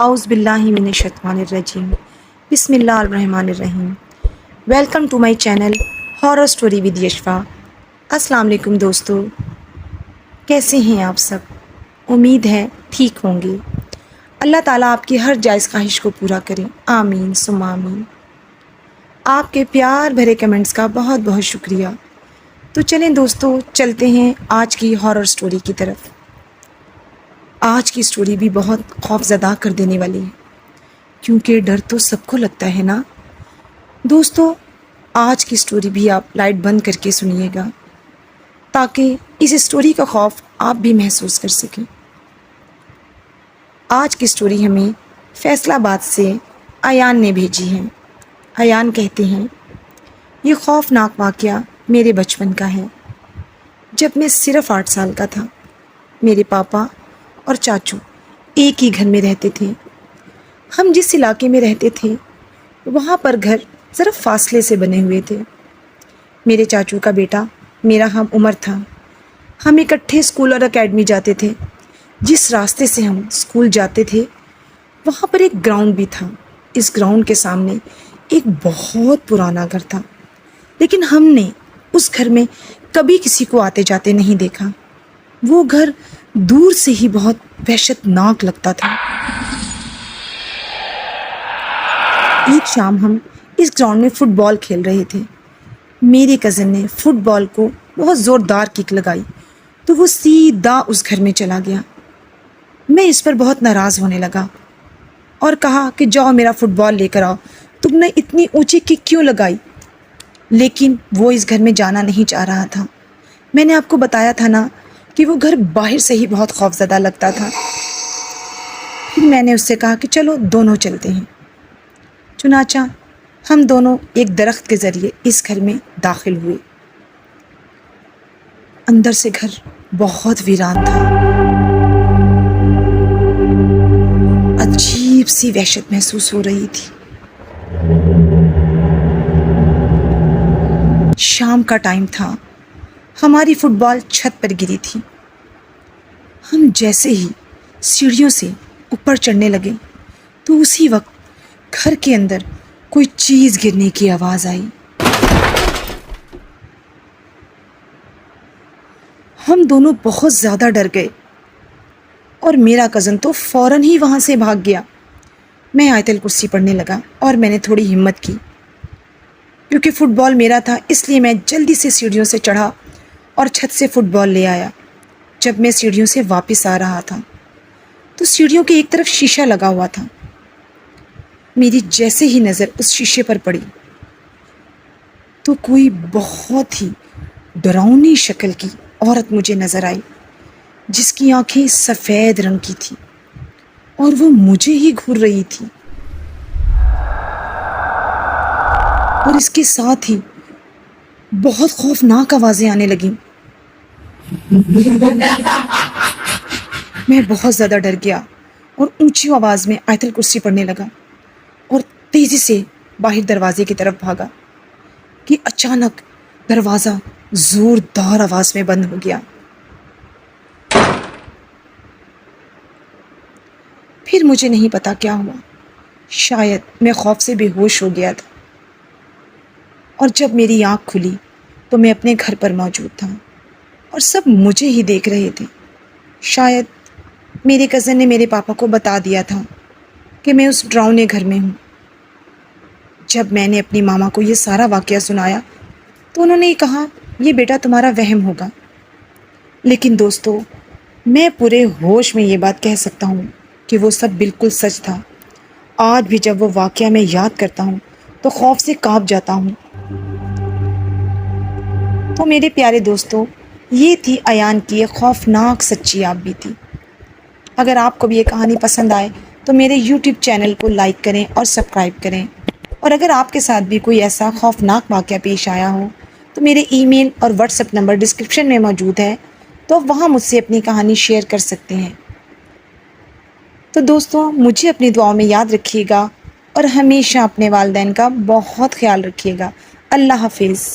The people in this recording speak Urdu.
اعوذ باللہ من الشیطان الرجیم بسم اللہ الرحمن الرحیم۔ Welcome to my channel horror story with Yashfa. السلام علیکم دوستو، کیسے ہیں آپ سب؟ امید ہے ٹھیک ہوں گے۔ اللہ تعالیٰ آپ کی ہر جائز خواہش کو پورا کریں، آمین ثم آمین۔ آپ کے پیار بھرے کمنٹس کا بہت بہت شکریہ۔ تو چلیں دوستو، چلتے ہیں آج کی ہارر سٹوری کی طرف۔ آج کی سٹوری بھی بہت خوف زدہ کر دینے والی ہے، کیونکہ ڈر تو سب کو لگتا ہے نا دوستو۔ آج کی سٹوری بھی آپ لائٹ بند کر کے سنیے گا تاکہ اس سٹوری کا خوف آپ بھی محسوس کر سکیں۔ آج کی سٹوری ہمیں فیصل آباد سے ایان نے بھیجی ہے۔ ایان کہتے ہیں، یہ خوفناک واقعہ میرے بچپن کا ہے۔ جب میں صرف 8 سال کا تھا، میرے پاپا اور چاچو ایک ہی گھر میں رہتے تھے۔ ہم جس علاقے میں رہتے تھے وہاں پر گھر ذرا فاصلے سے بنے ہوئے تھے۔ میرے چاچو کا بیٹا میرا ہم عمر تھا۔ ہم اکٹھے اسکول اور اکیڈمی جاتے تھے۔ جس راستے سے ہم اسکول جاتے تھے وہاں پر ایک گراؤنڈ بھی تھا۔ اس گراؤنڈ کے سامنے ایک بہت پرانا گھر تھا، لیکن ہم نے اس گھر میں کبھی کسی کو آتے جاتے نہیں دیکھا۔ وہ گھر دور سے ہی بہت وحشت ناک لگتا تھا۔ ایک شام ہم اس گراؤنڈ میں فٹ بال کھیل رہے تھے۔ میرے کزن نے فٹ بال کو بہت زوردار کک لگائی تو وہ سیدھا اس گھر میں چلا گیا۔ میں اس پر بہت ناراض ہونے لگا اور کہا کہ جاؤ میرا فٹ بال لے کر آؤ، تم نے اتنی اونچی کک کیوں لگائی؟ لیکن وہ اس گھر میں جانا نہیں چاہ رہا تھا۔ میں نے آپ کو بتایا تھا نا کہ وہ گھر باہر سے ہی بہت خوفزدہ لگتا تھا۔ پھر میں نے اس سے کہا کہ چلو دونوں چلتے ہیں۔ چنانچہ ہم دونوں ایک درخت کے ذریعے اس گھر میں داخل ہوئے۔ اندر سے گھر بہت ویران تھا۔ عجیب سی وحشت محسوس ہو رہی تھی۔ شام کا ٹائم تھا۔ ہماری فٹ بال چھت پر گری تھی۔ ہم جیسے ہی سیڑھیوں سے اوپر چڑھنے لگے تو اسی وقت گھر کے اندر کوئی چیز گرنے کی آواز آئی۔ ہم دونوں بہت زیادہ ڈر گئے اور میرا کزن تو فوراً ہی وہاں سے بھاگ گیا۔ میں آیت الکرسی پڑھنے لگا اور میں نے تھوڑی ہمت کی۔ کیونکہ فٹ بال میرا تھا اس لیے میں جلدی سے سیڑھیوں سے چڑھا اور چھت سے فٹ بال لے آیا۔ جب میں سیڑھیوں سے واپس آ رہا تھا تو سیڑھیوں کے ایک طرف شیشہ لگا ہوا تھا۔ میری جیسے ہی نظر اس شیشے پر پڑی تو کوئی بہت ہی ڈراؤنی شکل کی عورت مجھے نظر آئی، جس کی آنکھیں سفید رنگ کی تھی اور وہ مجھے ہی گھور رہی تھی، اور اس کے ساتھ ہی بہت خوفناک آوازیں آنے لگیں۔ میں بہت زیادہ ڈر گیا اور اونچی آواز میں آیت الکرسی پڑھنے لگا اور تیزی سے باہر دروازے کی طرف بھاگا کہ اچانک دروازہ زوردار آواز میں بند ہو گیا۔ پھر مجھے نہیں پتا کیا ہوا، شاید میں خوف سے بے ہوش ہو گیا تھا، اور جب میری آنکھ کھلی تو میں اپنے گھر پر موجود تھا اور سب مجھے ہی دیکھ رہے تھے۔ شاید میرے کزن نے میرے پاپا کو بتا دیا تھا کہ میں اس ڈراؤنے گھر میں ہوں۔ جب میں نے اپنی ماما کو یہ سارا واقعہ سنایا تو انہوں نے کہا یہ بیٹا تمہارا وہم ہوگا، لیکن دوستو میں پورے ہوش میں یہ بات کہہ سکتا ہوں کہ وہ سب بالکل سچ تھا۔ آج بھی جب وہ واقعہ میں یاد کرتا ہوں تو خوف سے کانپ جاتا ہوں۔ تو میرے پیارے دوستو، یہ تھی ایان کی ایک خوفناک سچی آپ بھی تھی۔ اگر آپ کو بھی یہ کہانی پسند آئے تو میرے یوٹیوب چینل کو لائک کریں اور سبسکرائب کریں، اور اگر آپ کے ساتھ بھی کوئی ایسا خوفناک واقعہ پیش آیا ہو تو میرے ای میل اور واٹس ایپ نمبر ڈسکرپشن میں موجود ہے، تو وہاں مجھ سے اپنی کہانی شیئر کر سکتے ہیں۔ تو دوستو مجھے اپنی دعاؤں میں یاد رکھیے گا اور ہمیشہ اپنے والدین کا بہت خیال رکھیے گا۔ اللہ حافظ۔